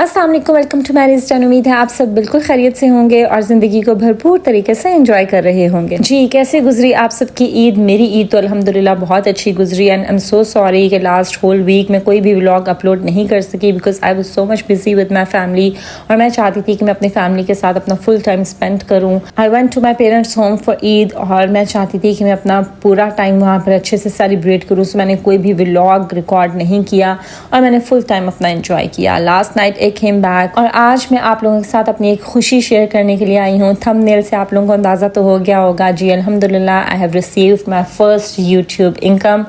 अस्सलाम वालेकुम, welcome to marriage done. उम्मीद है आप सब बिल्कुल खैरियत से होंगे और ज़िंदगी को भरपूर तरीके से एंजॉय कर रहे होंगे। जी, कैसे गुजरी आप सबकी ईद? मेरी ईद तो अल्हम्दुलिल्लाह बहुत अच्छी गुजरी and I am so sorry कि लास्ट होल वीक में कोई भी व्लॉग अपलोड नहीं कर सकी because I was so much busy with my family और मैं चाहती थी कि मैं अपनी फैमिली के साथ अपना फुल टाइम स्पेंड करूँ। I went to my parents home for Eid और मैं चाहती थी कि मैं अपना पूरा टाइम वहाँ पर अच्छे से सेलिब्रेट करूँ। सो मैंने कोई भी व्लॉग रिकॉर्ड नहीं किया और मैंने फुल टाइम अपना एंजॉय किया। Last night I came back और आज मैं आप लोगों के साथ अपनी एक खुशी शेयर करने के लिए आई हूँ। थंबनेल से आप लोगों को अंदाज़ा तो हो गया होगा। जी अल्हम्दुलिल्लाह I have received my first YouTube income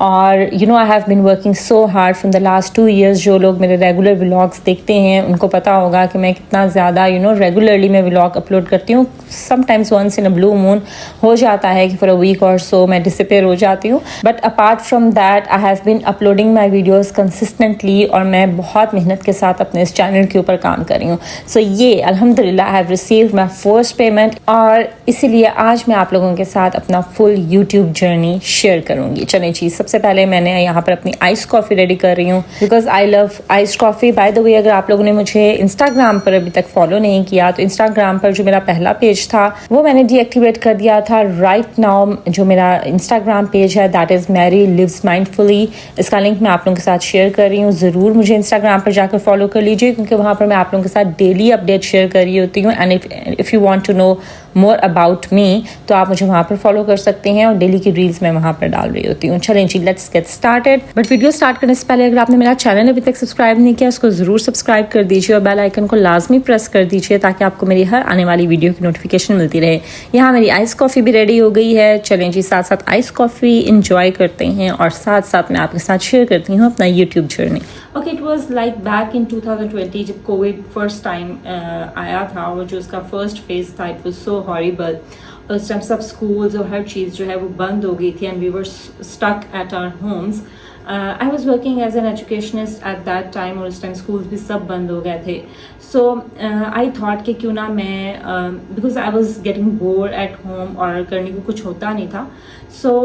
और you know I have been working so hard from the last 2 years। जो लोग मेरे रेगुलर व्लॉग्स देखते हैं उनको पता होगा कि मैं कितना ज़्यादा रेगुलरली मैं व्लॉग अपलोड करती हूँ। Sometimes once in a blue moon हो जाता है कि फॉर अ वीक और सो मैं डिसअपीयर हो जाती हूँ, but apart from that I have been uploading my videos consistently और मैं बहुत मेहनत के साथ अपने इस चैनल के ऊपर काम कर रही हूँ। सो ये अल्हम्दुलिल्लाह I have received my first payment और इसीलिए आज मैं आप लोगों के साथ अपना फुल यूट्यूब जर्नी शेयर करूँगी। चलें जी, सबसे पहले मैंने यहाँ पर अपनी आइस कॉफ़ी रेडी कर रही हूँ because I love ice coffee. By the way, अगर आप लोगों ने मुझे इंस्टाग्राम पर अभी तक फॉलो नहीं किया तो इंस्टाग्राम पर जो मेरा पहला पेज था वो मैंने डीएक्टिवेट कर दिया था। राइट नाउ जो मेरा इंस्टाग्राम पेज है that is Mary lives mindfully. इसका लिंक मैं आप लोगों के साथ शेयर कर रही हूँ। ज़रूर मुझे इंस्टाग्राम पर जाकर फॉलो कर लीजिए क्योंकि वहाँ पर मैं आप लोगों के साथ डेली अपडेट शेयर कर रही होती हूँ। And if you want to know more about me तो आप मुझे वहाँ पर फॉलो कर सकते हैं और डेली की रील्स मैं वहाँ पर डाल रही होती हूँ। चलें जी, let's get started. But video start करने से पहले अगर आपने मेरा चैनल अभी तक सब्सक्राइब नहीं किया उसको ज़रूर सब्सक्राइब कर दीजिए और बेल आइकन को लाजमी प्रेस कर दीजिए ताकि आपको मेरी हर आने वाली वीडियो की नोटिफिकेशन मिलती रहे। यहाँ मेरी आइस कॉफ़ी भी रेडी हो गई है। चलें जी, साथ साथ आइस कॉफ़ी इंजॉय करते हैं और साथ साथ मैं आपके साथ शेयर करती हूँ अपना YouTube journey. Okay, it was like back in 2020 जब कोविड फर्स्ट टाइम आया था और जो उसका फर्स्ट फेज था इट वाज सो हॉरिबल। उस टाइम सब स्कूल्स और हर चीज़ जो है वो बंद हो गई थी and we were stuck at our homes. I was working as an educationist at that time और उस टाइम स्कूल्स भी सब बंद हो गए थे। सो आई थॉट कि क्यों ना मैं because I was getting bored at home और करने को कुछ होता नहीं था। सो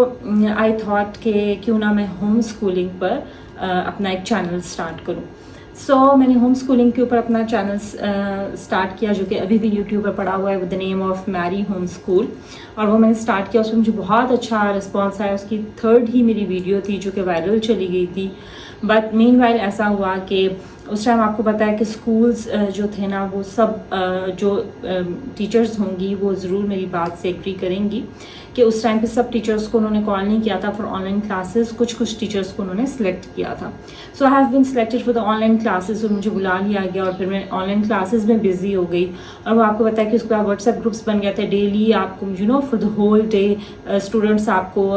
आई थॉट कि क्यों ना मैं होम स्कूलिंग पर अपना एक चैनल स्टार्ट करूं। सो मैंने होम स्कूलिंग के ऊपर अपना चैनल स्टार्ट किया जो कि अभी भी यूट्यूब पर पड़ा हुआ है with the name of Mary home school. और वो मैंने स्टार्ट किया, उसमें मुझे बहुत अच्छा रिस्पांस आया। उसकी 3rd ही मेरी वीडियो थी जो कि वायरल चली गई थी। बट मीनवाइल ऐसा हुआ कि उस टाइम आपको पता है कि स्कूल्स जो थे ना वो सब जो टीचर्स होंगी वो ज़रूर मेरी बात से एग्री करेंगी कि उस टाइम पे सब टीचर्स को उन्होंने कॉल नहीं किया था फॉर ऑनलाइन क्लासेस। कुछ टीचर्स को उन्होंने सिलेक्ट किया था। So I have been selected for the online classes और मुझे बुला लिया गया और फिर मैं ऑनलाइन क्लासेस में बिजी हो गई। और वो आपको पता है कि उसके बाद व्हाट्सएप ग्रुप्स बन गए थे। डेली आपको for the whole day students आपको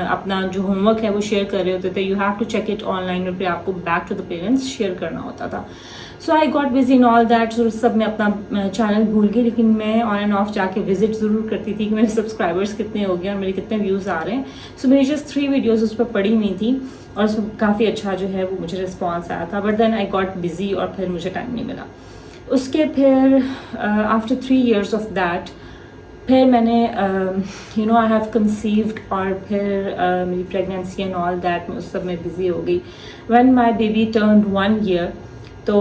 अपना जो होमवर्क है वो शेयर कर रहे होते थे। You have to check it online और फिर आपको back to the parents share करना होता था। So I got busy in all that. सो सब मैं अपना चैनल भूल गई, लेकिन मैं ऑन एंड ऑफ जाके विजिट ज़रूर करती थी कि मेरे सब्सक्राइबर्स कितने हो गए और मेरे कितने व्यूज़ आ रहे हैं। सो मेरी जस्ट 3 वीडियोज़ उस पर पड़ी हुई थी और उसमें काफ़ी अच्छा जो है वो मुझे रिस्पॉन्स आया था। But then I got busy और फिर मुझे टाइम नहीं मिला। उसके फिर आफ्टर 3 years ऑफ दैट फिर मैंने आई हैव कंसीव्ड और फिर मेरी प्रेगनेंसी एंड ऑल दैट में उस सब में बिज़ी हो गई। When my baby turned 1 year तो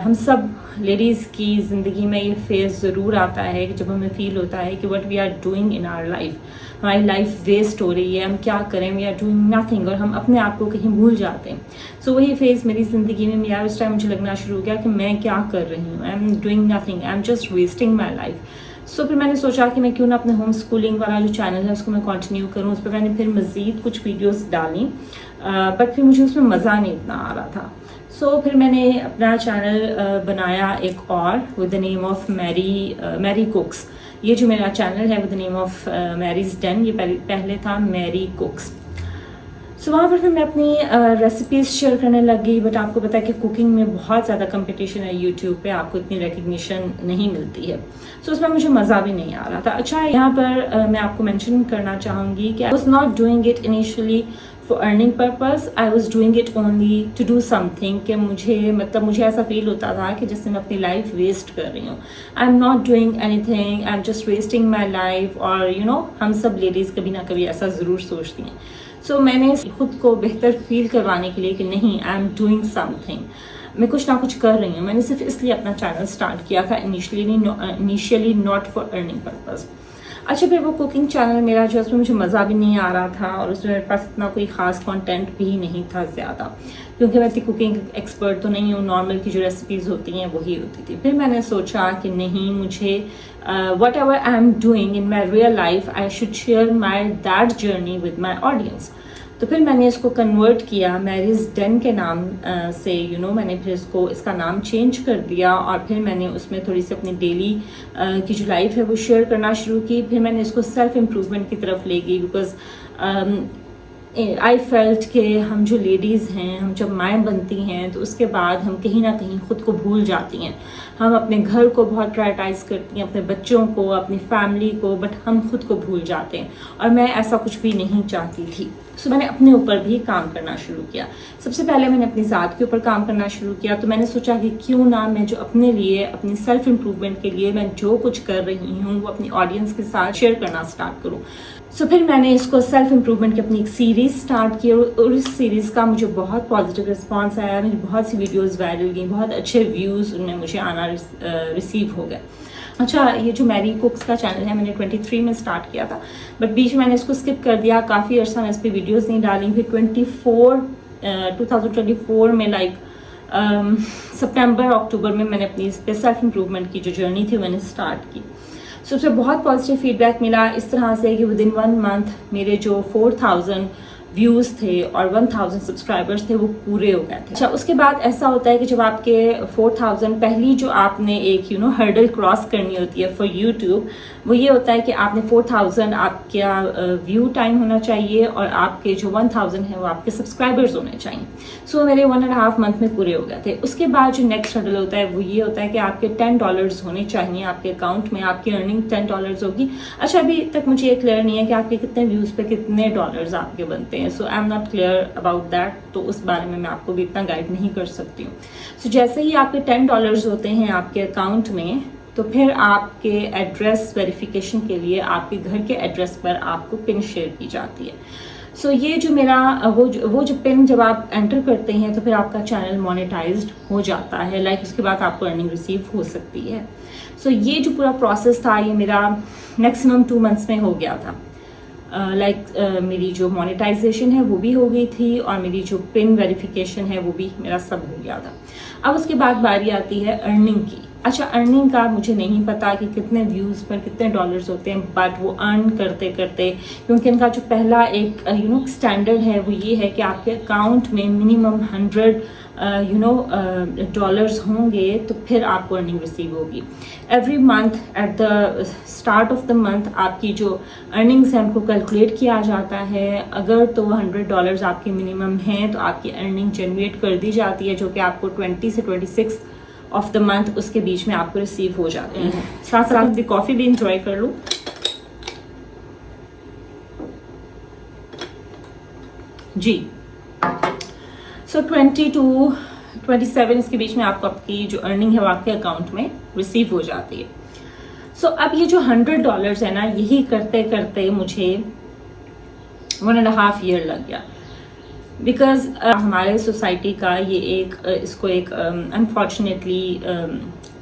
हम सब लेडीज़ की ज़िंदगी में ये फेज़ ज़रूर आता है कि जब हमें फ़ील होता है कि what we are doing in our life, हमारी लाइफ वेस्ट हो रही है, हम क्या करें, वी आर डूइंग नथिंग और हम अपने आप को कहीं भूल जाते हैं। सो वही फेज़ मेरी ज़िंदगी में यार उस टाइम मुझे लगना शुरू हो गया कि मैं क्या कर रही हूँ, I am doing nothing, I am just wasting my life. So फिर मैंने सोचा कि मैं क्यों ना अपने होम स्कूलिंग वाला जो चैनल है उसको मैं कंटिन्यू करूँ। उस पर मैंने फिर मज़ीद कुछ वीडियोस डाली बट फिर मुझे उसमें मज़ा नहीं इतना आ रहा था। सो फिर मैंने अपना चैनल बनाया एक और with the name of Mary cooks. ये जो मेरा चैनल है with the name of Mary's den, ये पहले था मैरी कुक्स। सो वहाँ पर फिर मैं अपनी रेसिपीज़ शेयर करने लग गई। बट आपको पता है कि कुकिंग में बहुत ज़्यादा कंपटीशन है यूट्यूब पे, आपको इतनी रिकग्निशन नहीं मिलती है। सो उसमें मुझे मज़ा भी नहीं आ रहा था। अच्छा, यहाँ पर मैं आपको मेंशन करना चाहूँगी कि I was not doing it initially for earning purpose, I was doing it only to do something. कि मुझे ऐसा फील होता था कि जैसे मैं अपनी लाइफ वेस्ट कर रही हूँ। I am not doing anything, I am just wasting my life. और हम सब लेडीज़ कभी ना कभी ऐसा ज़रूर सोचती हैं। सो मैंने खुद को बेहतर फील करवाने के लिए कि नहीं, आई एम डूइंग समथिंग, मैं कुछ ना कुछ कर रही हूँ। मैंने सिर्फ इसलिए अपना चैनल स्टार्ट किया था initially, not for earning purpose. अच्छा, फिर वो कुकिंग चैनल मेरा जो, उसमें मुझे मज़ा भी नहीं आ रहा था और उसमें मेरे पास इतना कोई ख़ास कंटेंट भी नहीं था ज़्यादा, क्योंकि मैं इतनी कुकिंग एक्सपर्ट तो नहीं हूँ, नॉर्मल की जो रेसिपीज़ होती हैं वही होती थी। फिर मैंने सोचा कि नहीं, मुझे what ever I am doing in my real life, I should share my that journey with my audience. तो फिर मैंने इसको कन्वर्ट किया मैरिज डन के नाम से, मैंने फिर इसका नाम चेंज कर दिया और फिर मैंने उसमें थोड़ी सी अपनी डेली की जो लाइफ है वो शेयर करना शुरू की। फिर मैंने इसको सेल्फ इम्प्रूवमेंट की तरफ ले गई, बिकॉज आई फेल्ट कि हम जो लेडीज़ हैं, हम जब माएँ बनती हैं तो उसके बाद हम कहीं ना कहीं ख़ुद को भूल जाती हैं। हम अपने घर को बहुत प्रायोरिटाइज़ करती हैं, अपने बच्चों को, अपनी फैमिली को, बट हम खुद को भूल जाते हैं और मैं ऐसा कुछ भी नहीं चाहती थी। सो मैंने अपने ऊपर भी काम करना शुरू किया। सबसे पहले मैंने अपनी ज़ात के ऊपर काम करना शुरू किया। तो मैंने सोचा कि क्यों ना मैं जो अपने लिए, अपनी सेल्फ इम्प्रूवमेंट के लिए मैं जो कुछ कर रही हूँ वो अपनी ऑडियंस के साथ शेयर करना स्टार्ट करूँ। सो फिर मैंने इसको सेल्फ इम्प्रूवमेंट की अपनी एक सीरीज़ स्टार्ट की और इस सीरीज़ का मुझे बहुत पॉजिटिव रिस्पांस आया। मेरी बहुत सी वीडियोस वायरल गई, बहुत अच्छे व्यूज़ उनमें मुझे आना रिसीव हो गए। अच्छा, ये जो मैरी कुक्स का चैनल है मैंने 23 में स्टार्ट किया था, बट बीच में मैंने इसको स्किप कर दिया। काफ़ी अर्सा मैं इस पर वीडियोज़ नहीं डाली। फिर 2024 में सितंबर अक्टूबर में मैंने अपनी इस पे सेल्फ इम्प्रूवमेंट की जो जर्नी थी मैंने स्टार्ट की। सो उससे बहुत पॉजिटिव फीडबैक मिला, इस तरह से कि विद इन 1 मंथ मेरे जो 4000 व्यूज़ थे और 1000 सब्सक्राइबर्स थे वो पूरे हो गए थे। अच्छा, उसके बाद ऐसा होता है कि जब आपके 4000, पहली जो आपने एक हर्डल क्रॉस करनी होती है फॉर यूट्यूब, वो ये होता है कि आपने 4000 आपका व्यू टाइम होना चाहिए और आपके जो 1000 है वो आपके सब्सक्राइबर्स होने चाहिए। सो मेरे 1.5 मंथ में पूरे हो गए थे। उसके बाद जो नेक्स्ट हर्डल होता है वो ये होता है कि आपके $10 होने चाहिए आपके अकाउंट में, आपकी अर्निंग $10 होगी। अच्छा, अभी तक मुझे ये क्लियर नहीं है कि आपके कितने व्यूज़ पे कितने डॉलर्स आपके बनते हैं। So I am not clear about that, तो उस बारे में मैं आपको भी इतना गाइड नहीं कर सकती हूँ। सो जैसे ही आपके $10 होते हैं आपके अकाउंट में, तो फिर आपके एड्रेस वेरिफिकेशन के लिए आपके घर के एड्रेस पर आपको पिन शेयर की जाती है। सो ये जो मेरा वो जो पिन जब आप एंटर करते हैं तो फिर आपका चैनल मोनेटाइज्ड हो जाता है। लाइक उसके बाद आपको अर्निंग रिसीव हो सकती है। सो ये जो पूरा प्रोसेस था ये मेरा मैक्सिमम 2 मंथ्स में हो गया था। मेरी जो मोनेटाइजेशन है वो भी हो गई थी और मेरी जो पिन वेरिफिकेशन है वो भी मेरा सब हो गया था। अब उसके बाद बारी आती है अर्निंग की। अच्छा, अर्निंग का मुझे नहीं पता कि कितने व्यूज़ पर कितने डॉलर्स होते हैं, बट वो अर्न करते करते, क्योंकि इनका जो पहला एक स्टैंडर्ड है वो ये है कि आपके अकाउंट में मिनिमम 100 डॉलर्स होंगे तो फिर आपको अर्निंग रिसीव होगी। Every month at the start of the month आपकी जो अर्निंग्स हैं उनको कैलकुलेट किया जाता है। अगर तो $100 आपके मिनिमम हैं तो आपकी अर्निंग जनरेट कर दी जाती है, जो कि आपको 20 से 26 ऑफ द मंथ उसके बीच में आपको रिसीव हो जाती है। साथ साथ भी कॉफ़ी भी इंजॉय कर लूँ। जी, सो 20 to 27 इसके बीच में आपको आपकी जो अर्निंग है वो आपके अकाउंट में रिसीव हो जाती है। सो अब ये जो $100 है ना, यही करते करते मुझे 1.5 ईयर लग गया। बिकॉज हमारे सोसाइटी का ये इसको एक अनफॉर्चुनेटली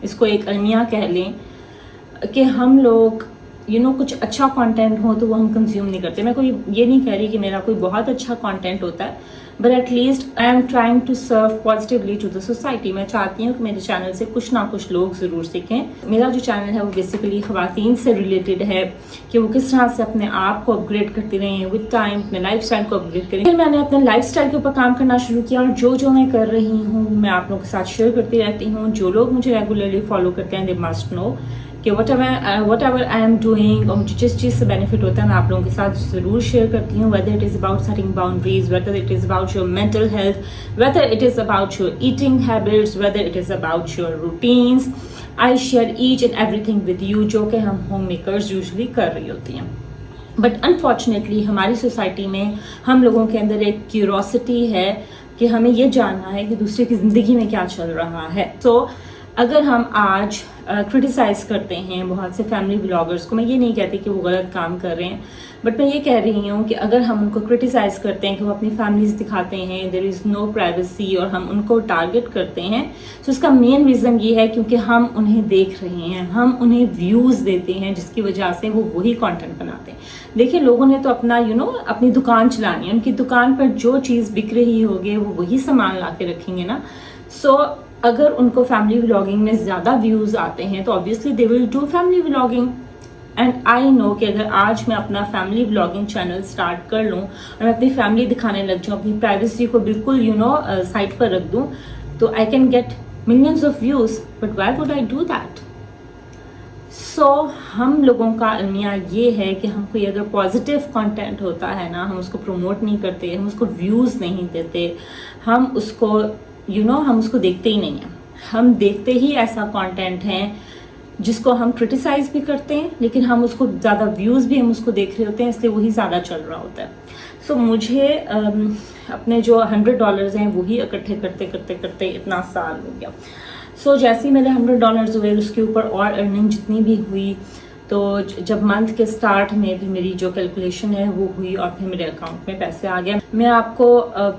इसको एक अलमिया कह लें कि हम लोग कुछ अच्छा कंटेंट हो तो वो हम कंज्यूम नहीं करते। मैं कोई ये नहीं कह रही कि मेरा कोई बहुत अच्छा कंटेंट होता है, but at least I am trying to serve positively to the society. मैं चाहती हूँ कि मेरे चैनल से कुछ ना कुछ लोग ज़रूर सीखें। मेरा जो चैनल है वो बेसिकली ख़वातीन से रिलेटेड है कि वो किस तरह से अपने आप को अपग्रेड करती रहें विद टाइम, अपने लाइफ स्टाइल को अपग्रेड करें। फिर मैंने अपने लाइफ स्टाइल के ऊपर काम करना शुरू किया और जो मैं कर रही हूँ मैं आप लोगों के साथ शेयर करती रहती हूँ। जो लोग मुझे रेगुलरली फॉलो करते हैं दे मस्ट नो कि what ever I am doing और मुझे जिस चीज़ से बेनिफिट होता है मैं आप लोगों के साथ ज़रूर शेयर करती हूँ। Whether it is about setting boundaries, whether it is about your mental health, whether it is about your eating habits, whether it is about your routines, I share each and everything with you, जो कि हम home makers usually कर रही होती हैं। But unfortunately हमारी society में हम लोगों के अंदर एक क्यूरोसिटी है कि हमें ये जानना है कि दूसरे की ज़िंदगी में क्या चल रहा है। सो अगर हम आज क्रिटिसाइज़ करते हैं बहुत से फैमिली ब्लॉगर्स को, मैं ये नहीं कहती कि वो गलत काम कर रहे हैं, बट मैं ये कह रही हूँ कि अगर हम उनको क्रिटिसाइज़ करते हैं कि वो अपनी फैमिलीज दिखाते हैं, देयर इज़ नो प्राइवेसी, और हम उनको टारगेट करते हैं, तो इसका मेन रीज़न ये है क्योंकि हम उन्हें देख रहे हैं, हम उन्हें व्यूज़ देते हैं, जिसकी वजह से वो वही कंटेंट बनाते हैं। देखिए, लोगों ने तो अपना अपनी दुकान चलानी है, उनकी दुकान पर जो चीज़ बिक रही होगी वो वही सामान ला के रखेंगे ना। सो अगर उनको फैमिली व्लॉगिंग में ज़्यादा व्यूज़ आते हैं तो obviously they will do family vlogging. And I know कि अगर आज मैं अपना फैमिली व्लॉगिंग चैनल स्टार्ट कर लूँ और मैं अपनी फैमिली दिखाने लग जाऊँ, अपनी प्राइवेसी को बिल्कुल साइड पर रख दूँ, तो I can get millions of views, but why would I do that? So हम लोगों का अलमिया ये है कि हम कोई अगर पॉजिटिव कंटेंट होता है ना, हम उसको प्रमोट नहीं करते, हम उसको व्यूज़ नहीं देते, हम उसको हम उसको देखते ही नहीं हैं। हम देखते ही ऐसा कंटेंट है जिसको हम क्रिटिसाइज भी करते हैं, लेकिन हम उसको ज़्यादा व्यूज़ भी हम उसको देख रहे होते हैं, इसलिए वही ज़्यादा चल रहा होता है। सो मुझे अपने जो $100 हैं वही इकट्ठे करते करते करते इतना साल हो गया। सो जैसे ही मेरे $100 हुए, उसके ऊपर और अर्निंग जितनी भी हुई, तो जब मंथ के स्टार्ट में भी मेरी जो कैलकुलेशन है वो हुई और फिर मेरे अकाउंट में पैसे आ गए। मैं आपको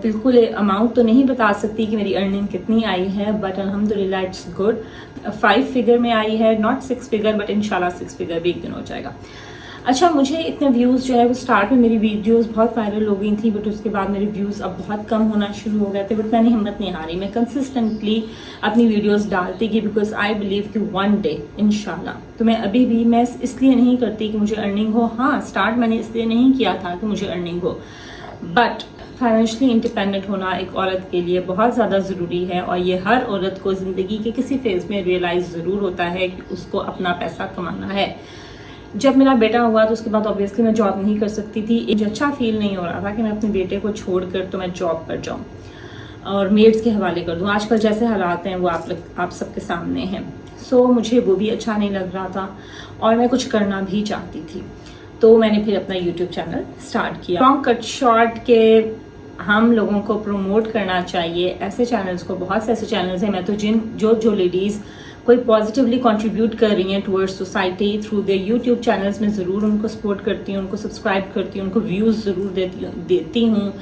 बिल्कुल अमाउंट तो नहीं बता सकती कि मेरी अर्निंग कितनी आई है, बट अल्हम्दुलिल्लाह इट्स गुड। 5 फिगर में आई है, नॉट 6 फिगर, बट इंशाल्लाह 6 फिगर भी एक दिन हो जाएगा। अच्छा, मुझे इतने व्यूज़ जो है वो स्टार्ट में मेरी वीडियोस बहुत वायरल हो गई थी, बट उसके बाद मेरे व्यूज़ अब बहुत कम होना शुरू हो गए थे, बट मैंने हिम्मत नहीं हारी, मैं कंसिस्टेंटली अपनी वीडियोस डालती गई, बिकॉज आई बिलीव कि वन डे इंशाल्लाह। तो मैं अभी भी मैं इसलिए नहीं करती कि मुझे अर्निंग हो, हाँ स्टार्ट मैंने इसलिए नहीं किया था कि मुझे अर्निंग हो, बट फाइनेंशियली इंडिपेंडेंट होना एक औरत के लिए बहुत ज़्यादा ज़रूरी है, और ये हर औरत को ज़िंदगी के किसी फेज़ में रियलाइज़ ज़रूर होता है कि उसको अपना पैसा कमाना है। जब मेरा बेटा हुआ तो उसके बाद ऑब्वियसली मैं जॉब नहीं कर सकती थी। मुझे अच्छा फील नहीं हो रहा था कि मैं अपने बेटे को छोड़कर तो मैं जॉब पर जाऊं और मेड्स के हवाले कर दूं। आजकल जैसे हालात हैं वो आप सबके सामने हैं। सो मुझे वो भी अच्छा नहीं लग रहा था और मैं कुछ करना भी चाहती थी, तो मैंने फिर अपना यूट्यूब चैनल स्टार्ट किया। लॉन्ग कट शॉर्ट के हम लोगों को प्रमोट करना चाहिए ऐसे चैनल्स को। बहुत से ऐसे चैनल्स हैं, मैं तो जो लेडीज़ कोई पॉजिटिवली कंट्रीब्यूट कर रही हैं towards society through their YouTube channels में ज़रूर उनको सपोर्ट करती हूँ, उनको सब्सक्राइब करती हूँ, उनको व्यूज़ ज़रूर देती हूँ,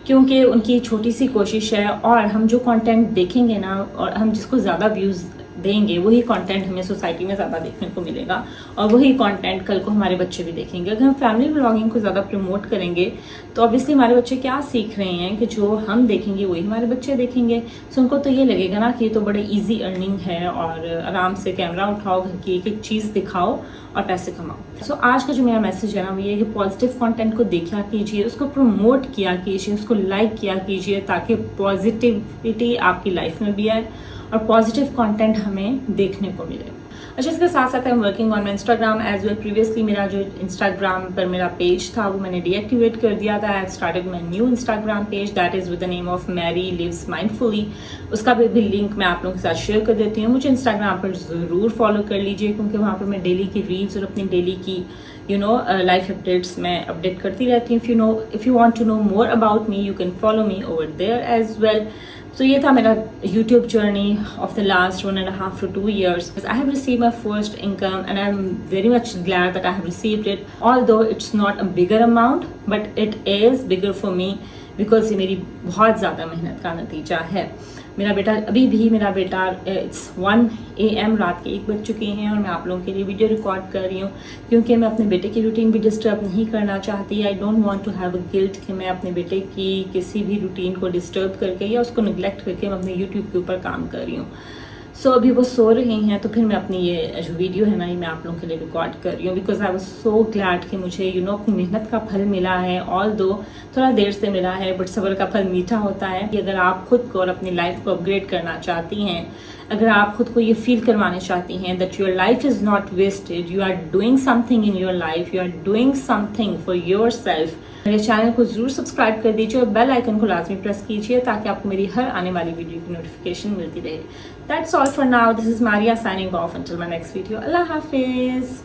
क्योंकि उनकी छोटी सी कोशिश है। और हम जो कंटेंट देखेंगे ना, और हम जिसको ज़्यादा व्यूज़ देंगे, वही कंटेंट हमें सोसाइटी में ज़्यादा देखने को मिलेगा, और वही कंटेंट कल को हमारे बच्चे भी देखेंगे। अगर हम फैमिली व्लॉगिंग को ज़्यादा प्रमोट करेंगे तो ऑब्वियसली हमारे बच्चे क्या सीख रहे हैं कि जो हम देखेंगे वही हमारे बच्चे देखेंगे। सो उनको तो ये लगेगा ना कि ये तो बड़े ईजी अर्निंग है, और आराम से कैमरा उठाओ, घर की एक एक चीज़ दिखाओ और पैसे कमाओ। सो आज का जो मेरा मैसेज है ना वो ये है कि पॉजिटिव कंटेंट को देखा कीजिए, उसको प्रमोट किया कीजिए, उसको लाइक किया कीजिए, ताकि पॉजिटिविटी आपकी लाइफ में भी आए और पॉजिटिव कंटेंट हमें देखने को मिले। अच्छा, इसके साथ साथ I am working on my Instagram as well. Previously मेरा जो इंस्टाग्राम पर मेरा पेज था वो मैंने डीएक्टिवेट कर दिया था। I have started my new Instagram page that is with the name of Mary lives mindfully. उसका भी लिंक मैं आप लोगों के साथ शेयर कर देती हूँ। मुझे इंस्टाग्राम पर ज़रूर फॉलो कर लीजिए, क्योंकि वहाँ पर मैं डेली की रील्स और अपनी डेली की लाइफ अपडेट्स मैं अपडेट करती रहती हूँ। If you want to know more about me you can follow me over there as well. So ये था मेरा YouTube journey of the last 1.5 to 2 years. I have received my first income and I'm very much glad that I have received it. Although it's not a bigger amount, but it is bigger for me because ये मेरी बहुत ज़्यादा मेहनत का नतीजा है। मेरा बेटा इट्स 1 AM, रात के 1 बज चुके हैं और मैं आप लोगों के लिए वीडियो रिकॉर्ड कर रही हूँ, क्योंकि मैं अपने बेटे की रूटीन भी डिस्टर्ब नहीं करना चाहती। I don't want to have a guilt कि मैं अपने बेटे की किसी भी रूटीन को डिस्टर्ब करके या उसको निगलेक्ट करके मैं अपने यूट्यूब के ऊपर काम कर रही हूँ। सो अभी वो सो रही हैं, तो फिर मैं अपनी ये जो वीडियो है ना ये मैं आप लोगों के लिए रिकॉर्ड कर रही हूँ, because I was so glad कि मुझे अपनी मेहनत का फल मिला है। ऑल दो थोड़ा देर से मिला है, बट सब्र का फल मीठा होता है। कि अगर आप खुद को और अपनी लाइफ को अपग्रेड करना चाहती हैं, अगर आप खुद को ये फील करवाने चाहती हैं that your life is not wasted, you are doing something in your life, you are doing something for yourself, मेरे चैनल को ज़रूर सब्सक्राइब कर दीजिए और बेल आइकन को लाजमी प्रेस कीजिए, ताकि आपको मेरी हर आने वाली वीडियो की नोटिफिकेशन मिलती रहे। That's all for now. This is Maria signing off until my next video. Allah Hafiz.